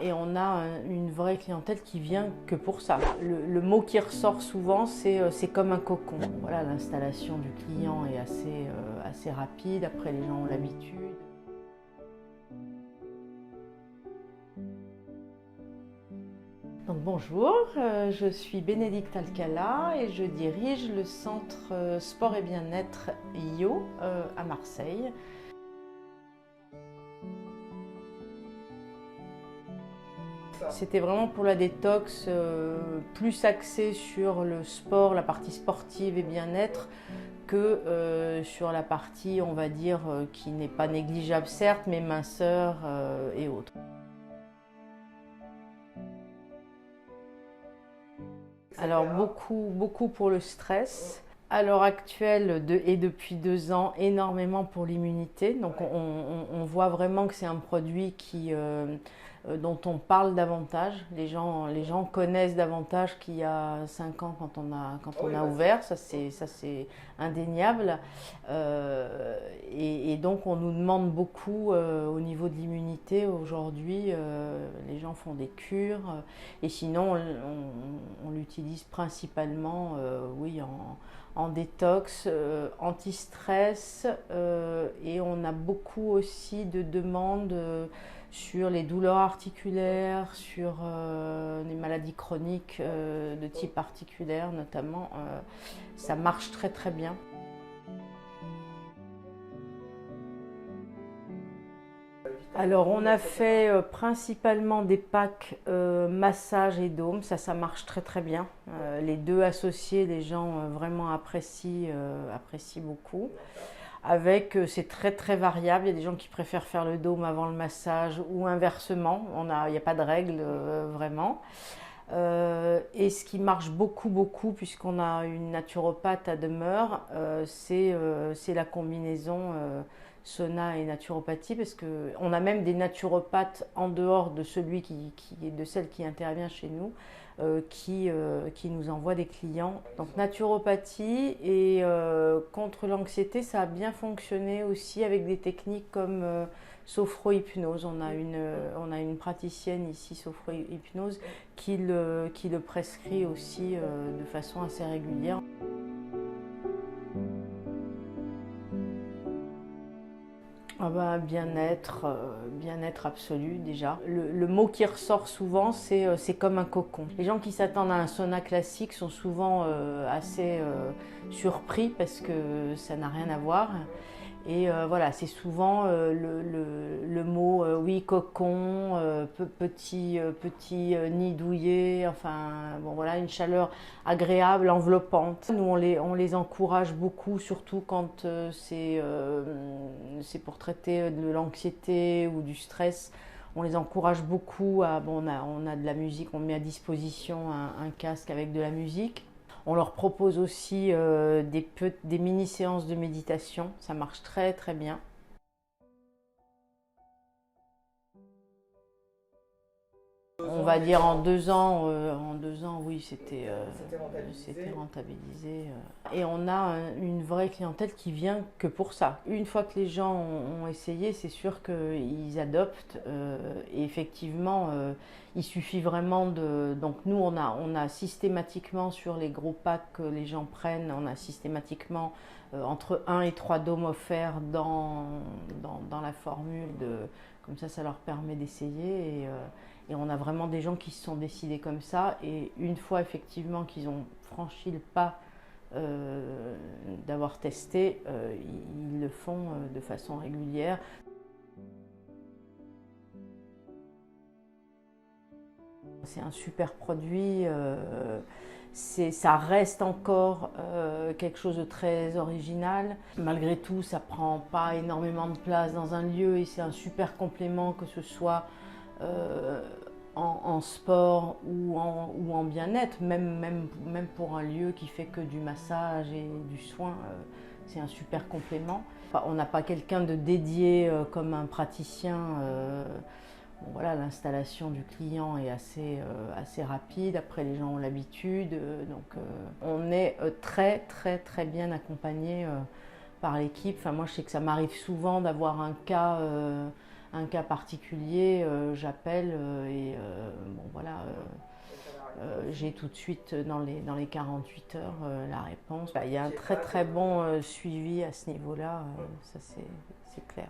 et on a une vraie clientèle qui vient que pour ça. Le mot qui ressort souvent, c'est comme un cocon. Voilà, l'installation du client est assez rapide, après les gens ont l'habitude. Donc bonjour, je suis Bénédicte Alcala et je dirige le centre sport et bien-être IO à Marseille. C'était vraiment pour la détox, plus axée sur le sport, la partie sportive et bien-être, que sur la partie, on va dire, qui n'est pas négligeable certes, mais minceur et autres. Alors beaucoup pour le stress. À l'heure actuelle et depuis 2 ans, énormément pour l'immunité. Donc on voit vraiment que c'est un produit dont on parle davantage. Les gens connaissent davantage qu'il y a 5 ans quand on a ouvert. Ça c'est indéniable. Et donc on nous demande beaucoup au niveau de l'immunité aujourd'hui. Les gens font des cures. Et sinon on l'utilise principalement oui, en détox, anti-stress, et on a beaucoup aussi de demandes sur les douleurs articulaires, sur les maladies chroniques de type articulaire notamment. Ça marche très très bien. Alors on a fait principalement des packs massage et dôme, ça marche très très bien. Les deux associés, les gens vraiment apprécient beaucoup. Avec, c'est très très variable, il y a des gens qui préfèrent faire le dôme avant le massage ou inversement, il n'y a pas de règle vraiment. Et ce qui marche beaucoup, puisqu'on a une naturopathe à demeure, c'est la combinaison sauna et naturopathie, parce qu'on a même des naturopathes en dehors de de celle qui intervient chez nous, qui nous envoie des clients. Donc naturopathie et contre l'anxiété, ça a bien fonctionné aussi avec des techniques comme sophro-hypnose. On a une praticienne ici, sophro-hypnose, qui le prescrit aussi de façon assez régulière. Ah bah, bien-être absolu déjà. Le mot qui ressort souvent, c'est comme un cocon. Les gens qui s'attendent à un sauna classique sont souvent assez surpris parce que ça n'a rien à voir. Et voilà, c'est souvent le mot oui, cocon, petit nid douillet, enfin bon voilà, une chaleur agréable, enveloppante. Nous on les encourage beaucoup, surtout quand c'est pour traiter de l'anxiété ou du stress. On les encourage beaucoup on a de la musique, on met à disposition un casque avec de la musique. On leur propose aussi des mini-séances de méditation, ça marche très très bien. On va dire en 2 ans, oui, c'était rentabilisé. Et on a une vraie clientèle qui vient que pour ça. Une fois que les gens ont essayé, c'est sûr qu'ils adoptent. Et effectivement, il suffit vraiment de... Donc nous, on a systématiquement sur les gros packs que les gens prennent, on a systématiquement entre 1 et 3 dômes offerts dans la formule. Comme ça leur permet d'essayer. Et on a vraiment des gens qui se sont décidés comme ça. Et une fois effectivement qu'ils ont franchi le pas d'avoir testé, ils le font de façon régulière. C'est un super produit. Ça reste encore quelque chose de très original. Malgré tout, ça prend pas énormément de place dans un lieu et c'est un super complément, que ce soit en sport ou en bien-être, même pour un lieu qui fait que du massage et du soin, c'est un super complément. On n'a pas quelqu'un de dédié comme un praticien. Bon, voilà, l'installation du client est assez rapide, après les gens ont l'habitude, donc on est très très très bien accompagné par l'équipe. Enfin, moi je sais que ça m'arrive souvent d'avoir un cas un cas particulier, j'appelle et bon voilà, j'ai tout de suite dans les 48 heures la réponse. Bah, il y a un très très bon suivi à ce niveau-là, ça c'est clair.